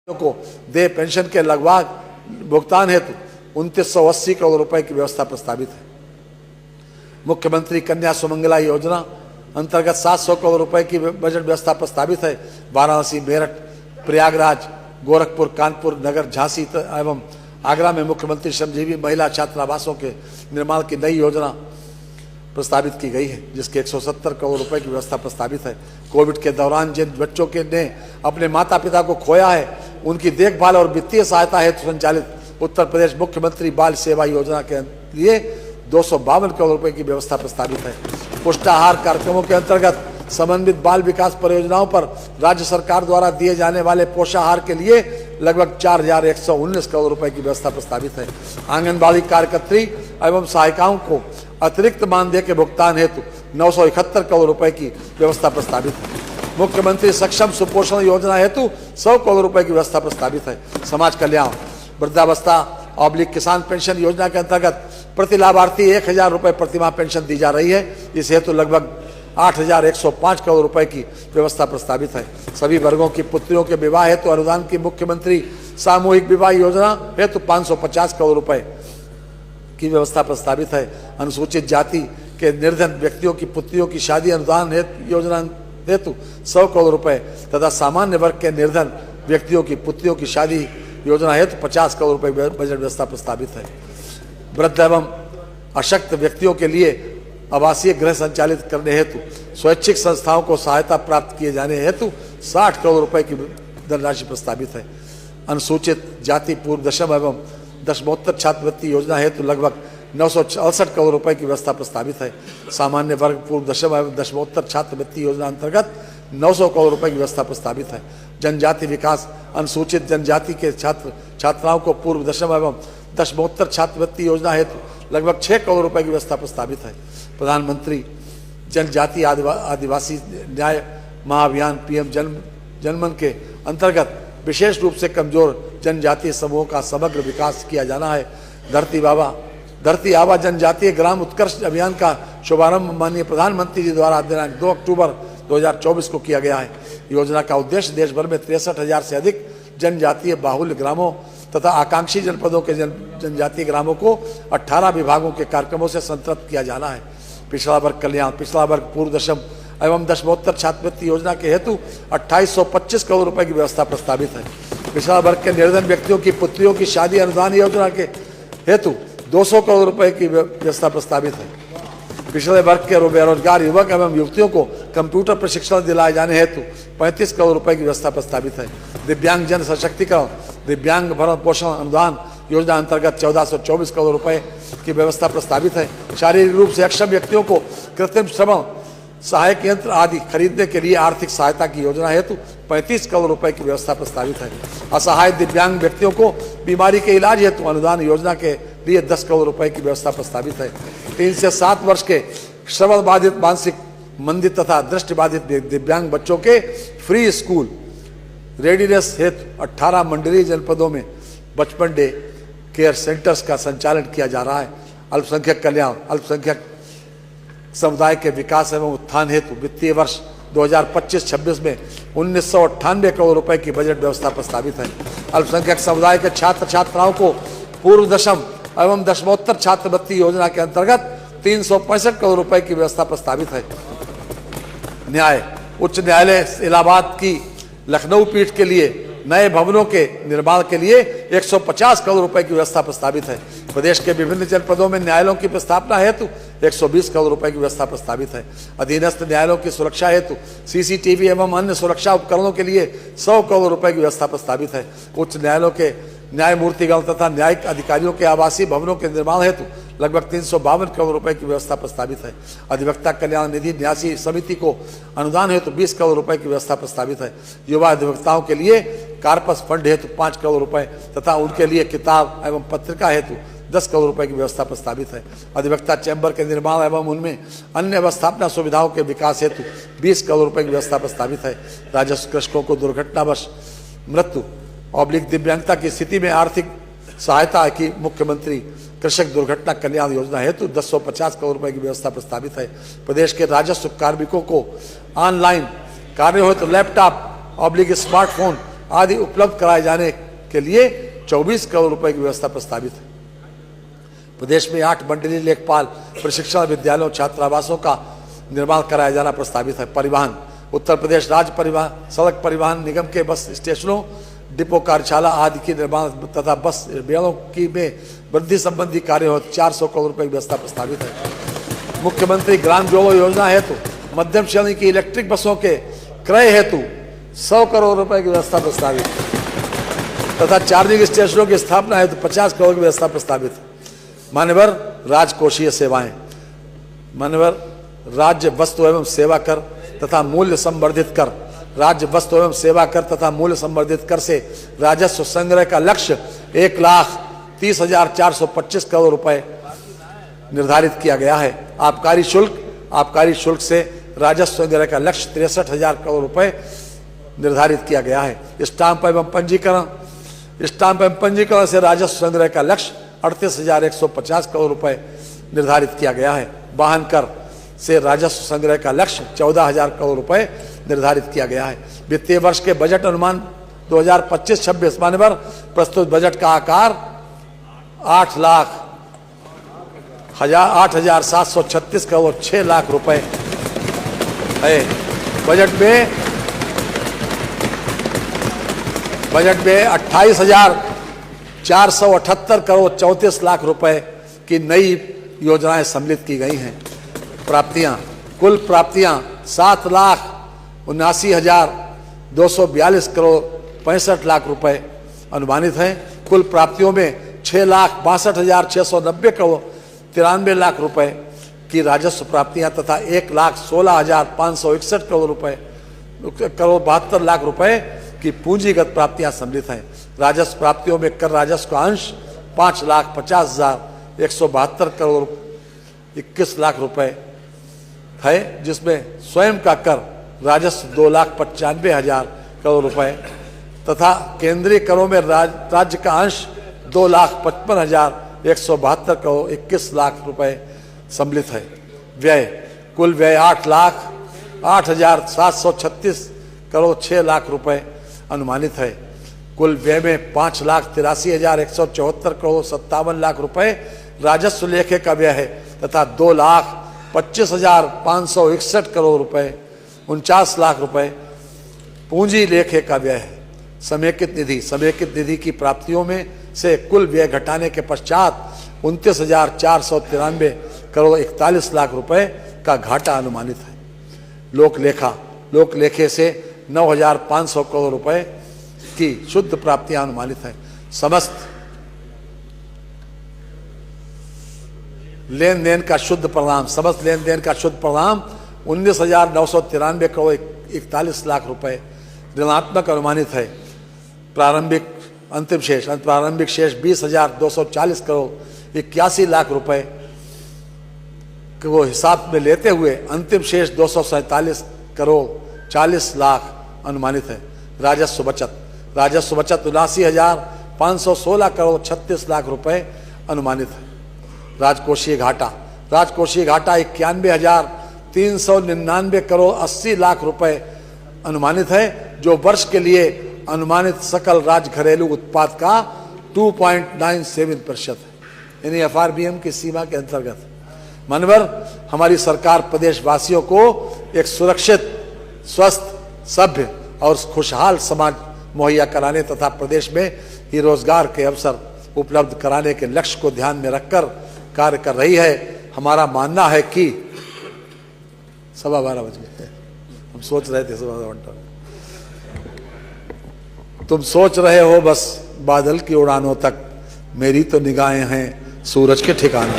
को दे पेंशन के लगभग भुगतान हेतु 2980 करोड़ रुपए की व्यवस्था प्रस्तावित है। मुख्यमंत्री कन्या सुमंगला योजना अंतर्गत 700 करोड़ रुपए की बजट व्यवस्था प्रस्तावित है। वाराणसी, मेरठ, प्रयागराज, गोरखपुर, कानपुर नगर, झांसी एवं आगरा में मुख्यमंत्री श्रमजीवी महिला छात्रावासों के निर्माण की नई योजना प्रस्तावित की गई है, जिसके 170 करोड़ रुपए की व्यवस्था प्रस्तावित है। कोविड के दौरान जिन बच्चों के ने अपने माता पिता को खोया है, उनकी देखभाल और वित्तीय सहायता हेतु संचालित उत्तर प्रदेश मुख्यमंत्री बाल सेवा योजना के लिए 252 करोड़ रुपए की व्यवस्था प्रस्तावित है। पुष्टाहार कार्यक्रमों के अंतर्गत समन्वित बाल विकास परियोजनाओं पर राज्य सरकार द्वारा दिए जाने वाले पोषाहार के लिए लगभग 4119 करोड़ रुपए की व्यवस्था प्रस्तावित है। आंगनबाड़ी कार्यकर्त्री एवं सहायिकाओं को अतिरिक्त मानदेय के भुगतान हेतु 971 करोड़ रुपए की व्यवस्था प्रस्तावित है। मुख्यमंत्री सक्षम सुपोषण योजना हेतु 100 करोड़ रुपए की व्यवस्था प्रस्तावित है। समाज कल्याण, वृद्धावस्था / किसान पेंशन योजना के अंतर्गत प्रति लाभार्थी 1000 रुपए प्रतिमाह पेंशन दी जा रही है। इस हेतु लगभग 8105 करोड़ रुपए की व्यवस्था प्रस्तावित है। सभी वर्गों की पुत्रियों के विवाह हेतु अनुदान की मुख्यमंत्री सामूहिक विवाह योजना हेतु 550 करोड़ रुपए की व्यवस्था प्रस्तावित है। अनुसूचित जाति के निर्धन व्यक्तियों की पुत्रियों की शादी अनुदान योजना हेतु 100 करोड़ रुपए तथा सामान्य वर्ग के निर्धन व्यक्तियों की पुत्रियों की शादी योजना हेतु 50 करोड़ रुपए बजट व्यवस्था प्रस्तावित है। वृद्ध एवं अशक्त व्यक्तियों के लिए आवासीय गृह संचालित करने हेतु स्वैच्छिक संस्थाओं को सहायता प्राप्त किए जाने हेतु 60 करोड़ रुपए की धनराशि प्रस्तावित है। अनुसूचित जाति पूर्व दशम एवं दशमोत्तर छात्रवृत्ति योजना हेतु लगभग 968 करोड़ रुपए की व्यवस्था प्रस्तावित है। सामान्य वर्ग पूर्व दशम एवं दशमोत्तर छात्रवृत्ति योजना अंतर्गत 900 करोड़ रुपए की व्यवस्था प्रस्तावित है। जनजाति विकास, अनुसूचित जनजाति के छात्राओं को पूर्व दशम एवं दशमोत्तर छात्रवृत्ति योजना हेतु लगभग 6 करोड़ रुपए की व्यवस्था प्रस्तावित है। प्रधानमंत्री जनजाति आदिवासी न्याय महाअभियान PM जनमन के अंतर्गत विशेष रूप से कमजोर जनजातीय समूहों का समग्र विकास किया जाना है। धरती आबा जनजातीय ग्राम उत्कर्ष अभियान का शुभारंभ माननीय प्रधानमंत्री जी द्वारा दिनांक 2 अक्टूबर 2024 को किया गया है। योजना का उद्देश्य देश भर में 63,000 से अधिक जनजातीय बाहुल्य ग्रामों तथा आकांक्षी जनपदों के जनजातीय ग्रामों को 18 विभागों के कार्यक्रमों से संतृप्त किया जाना है। पिछड़ा वर्ग कल्याण, पिछड़ा वर्ग पूर्व दशम एवं दशमोत्तर छात्रवृत्ति योजना के हेतु 2825 करोड़ रुपए की व्यवस्था प्रस्तावित है। पिछड़ा वर्ग के निर्धन व्यक्तियों की पुत्रियों की शादी अनुदान योजना के हेतु 200 करोड़ रुपए की व्यवस्था प्रस्तावित है। पिछड़े वर्ग के बेरोजगार युवक एवं युवतियों को कंप्यूटर प्रशिक्षण दिलाए जाने हेतु 35 करोड़ रुपए की व्यवस्था प्रस्तावित है। दिव्यांग जन सशक्तिकरण, दिव्यांग भरण पोषण अनुदान योजना अंतर्गत 1424 करोड़ रुपए की व्यवस्था प्रस्तावित है। शारीरिक रूप से अक्षम व्यक्तियों को कृत्रिम श्रवण सहायक यंत्र आदि खरीदने के लिए आर्थिक सहायता की योजना हेतु 35 करोड़ रुपए की व्यवस्था प्रस्तावित है। असहाय दिव्यांग व्यक्तियों को बीमारी के इलाज हेतु अनुदान योजना के लिए 10 करोड़ रुपए की व्यवस्था प्रस्तावित है। 3 से 7 वर्ष के श्रवण बाधित, मानसिक मंदित तथा दृष्टिबाधित दिव्यांग बच्चों के फ्री स्कूल रेडीनेस हेतु 18 मंडलीय जनपदों में बचपन डे केयर सेंटर्स का संचालन किया जा रहा है। अल्पसंख्यक कल्याण, अल्पसंख्यक समुदाय के विकास एवं उत्थान हेतु वित्तीय वर्ष 2025-26 में 1998 करोड़ रुपए की बजट व्यवस्था प्रस्तावित है। अल्पसंख्यक समुदाय के छात्र छात्राओं को पूर्व दशम एवं दशमोत्तर छात्रवृत्ति योजना के अंतर्गत 365 करोड़ रुपए की व्यवस्था प्रस्तावित है। न्याय, उच्च न्यायालय इलाहाबाद की लखनऊ पीठ के लिए नए भवनों के निर्माण के लिए 150 करोड़ रुपए की व्यवस्था प्रस्तावित है। प्रदेश के विभिन्न जनपदों में न्यायालयों की स्थापना हेतु 120 करोड़ रुपए की व्यवस्था प्रस्तावित है। अधीनस्थ न्यायालयों की सुरक्षा हेतु CCTV एवं अन्य सुरक्षा उपकरणों के लिए 100 करोड़ रुपए की व्यवस्था प्रस्तावित है। उच्च न्यायालयों के न्यायमूर्तिगण तथा न्यायिक अधिकारियों के आवासीय भवनों के निर्माण हेतु लगभग 352 करोड़ रुपए की व्यवस्था प्रस्तावित है। अधिवक्ता कल्याण निधि न्यासी समिति को अनुदान हेतु 20 करोड़ रुपए की व्यवस्था प्रस्तावित है। युवा अधिवक्ताओं के लिए कार्पस फंड हेतु 5 करोड़ रुपए तथा उनके लिए किताब एवं पत्रिका हेतु 10 करोड़ रुपए की व्यवस्था प्रस्तावित है। अधिवक्ता चैम्बर के निर्माण एवं उनमें अन्य अवस्थापना सुविधाओं के विकास हेतु 20 करोड़ रुपए की व्यवस्था प्रस्तावित है। राजस्व कृषकों को दुर्घटनावश मृत्यु / दिव्यांगता की स्थिति में आर्थिक सहायता की मुख्यमंत्री कृषक दुर्घटना कल्याण योजना हेतु 250 करोड़ रुपए की व्यवस्था प्रस्तावित है। प्रदेश के राजस्व कार्मिकों को ऑनलाइन कार्य हेतु लैपटॉप / स्मार्टफोन आदि उपलब्ध कराए जाने के लिए 24 करोड़ रुपए की व्यवस्था प्रस्तावित है। प्रदेश में 8 मंडलीय लेखपाल प्रशिक्षण विद्यालयों छात्रावासों का निर्माण कराया जाना प्रस्तावित है। परिवहन, उत्तर प्रदेश राज्य परिवहन सड़क परिवहन निगम के बस स्टेशनों, डिपो कार्यशाला आदि की निर्माण तथा बस बेड़ों की में वृद्धि संबंधी कार्य हो 400 करोड़ रुपए की व्यवस्था प्रस्तावित है। मुख्यमंत्री ग्राम जोड़ो योजना हेतु मध्यम श्रेणी की इलेक्ट्रिक बसों के क्रय हेतु 100 करोड़ रुपए की व्यवस्था प्रस्तावित है तथा चार्जिंग स्टेशनों की स्थापना हेतु 50 करोड़ की व्यवस्था प्रस्तावित है। मान्यवर राजकोषीय सेवाएं, मान्यवर राज्य वस्तु एवं सेवा कर तथा मूल्य संवर्धित कर, राज्य वस्तु एवं सेवा कर तथा मूल्य संवर्धित कर से राजस्व संग्रह का लक्ष्य 1,30,425 करोड़ रुपए निर्धारित किया गया है। आबकारी शुल्क से राजस्व संग्रह का लक्ष्य 63,000 करोड़ रुपए निर्धारित किया गया है। स्टाम्प एवं पंजीकरण से राजस्व संग्रह का लक्ष्य 38,150 करोड़ रुपए निर्धारित किया गया है। वाहन कर से राजस्व संग्रह का लक्ष्य 14,000 करोड़ रुपए निर्धारित किया गया है। वित्तीय वर्ष के बजट अनुमान 2025-26 मान्यवर प्रस्तुत बजट का आकार 8,0736 करोड़ 6 लाख रुपए है। बजट में 28,478 करोड़ 34 लाख रुपए की नई योजनाएं सम्मिलित की गई हैं। कुल प्राप्तियां 7,79,242 करोड़ 65 लाख रुपए अनुमानित हैं। कुल प्राप्तियों में 6,62,690 करोड़ 93 लाख रुपए की राजस्व प्राप्तियां तथा 1,16,561 करोड़ 72 लाख रुपए की पूंजीगत प्राप्तियां सम्मिलित हैं। राजस्व प्राप्तियों में कर राजस्व का अंश 5,50,172 करोड़ 21 लाख रुपए है, जिसमें स्वयं का कर राजस्व 2,95,000 करोड़ रुपए तथा केंद्रीय करों में राज्य का अंश 2,55,172 करोड़ 21 लाख रुपए सम्मिलित है। व्यय, कुल व्यय 8,08,736 करोड़ 6 लाख रुपए अनुमानित है। कुल व्यय में 5,83,174 करोड़ 57 लाख रुपए राजस्व लेखे का व्यय है तथा 2,25,561 करोड़ रुपए 49 लाख रुपए पूंजी लेखे का व्यय है। समेकित निधि की प्राप्तियों में से कुल व्यय घटाने के पश्चात 29,493 करोड़ 41 लाख रुपए का घाटा अनुमानित है। लोकलेखे से 9,500 करोड़ रुपए की शुद्ध प्राप्तियां अनुमानित है। समस्त लेन देन का शुद्ध परिणाम 19,993 करोड़ 41 लाख रुपए ऋणात्मक अनुमानित है। प्रारंभिक शेष 20,240 करोड़ 81 लाख रुपए को हिसाब में लेते हुए अंतिम शेष 247 करोड़ 40 लाख अनुमानित है। राजस्व बचत 79,516 करोड़ 36 लाख रुपए अनुमानित है। राजकोषीय घाटा 91,399 करोड़ 80 लाख रुपए अनुमानित है, जो वर्ष के लिए अनुमानित सकल राज्य घरेलू उत्पाद का 2.97% है, यानी FRBM की सीमा के अंतर्गत। मानवर हमारी सरकार प्रदेशवासियों को एक सुरक्षित, स्वस्थ, सभ्य और खुशहाल समाज मुहैया कराने तथा प्रदेश में ही रोजगार के अवसर उपलब्ध कराने के लक्ष्य को ध्यान में रखकर कार्य कर रही है। हमारा मानना है कि 12:15 बज गए, हम सोच रहे थे 12:15। तुम सोच रहे हो बस बादल की उड़ानों तक, मेरी तो निगाहें हैं सूरज के ठिकाने।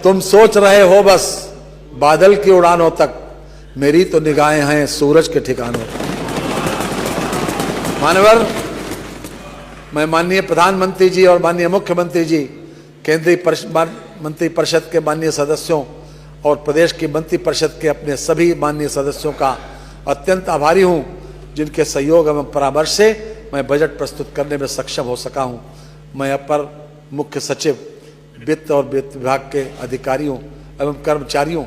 तुम सोच रहे हो बस बादल की उड़ानों तक, मेरी तो निगाहें हैं सूरज के ठिकानों। मानवर मैं माननीय प्रधानमंत्री जी और माननीय मुख्यमंत्री जी, केंद्रीय मंत्री परिषद के माननीय सदस्यों और प्रदेश की मंत्री परिषद के अपने सभी माननीय सदस्यों का अत्यंत आभारी हूं, जिनके सहयोग एवं परामर्श से मैं बजट प्रस्तुत करने में सक्षम हो सका हूं। मैं अपर मुख्य सचिव वित्त और वित्त विभाग के अधिकारियों एवं कर्मचारियों,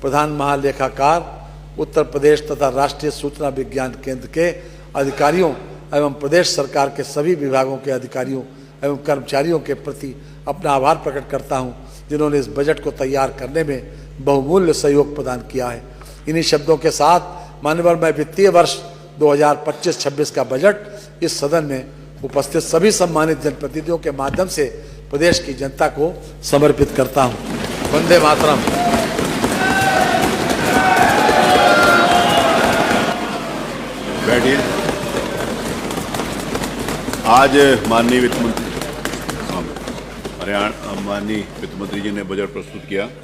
प्रधान महालेखाकार उत्तर प्रदेश तथा राष्ट्रीय सूचना विज्ञान केंद्र के अधिकारियों एवं प्रदेश सरकार के सभी विभागों के अधिकारियों एवं कर्मचारियों के प्रति अपना आभार प्रकट करता हूं, जिन्होंने इस बजट को तैयार करने में बहुमूल्य सहयोग प्रदान किया है। इन्हीं शब्दों के साथ माननीय मैं वित्तीय वर्ष 2025-26 का बजट इस सदन में उपस्थित सभी सम्मानित जनप्रतिनिधियों के माध्यम से प्रदेश की जनता को समर्पित करता हूं। वंदे मातरम। बैठिए। आज माननीय वित्त मंत्री जी ने बजट प्रस्तुत किया।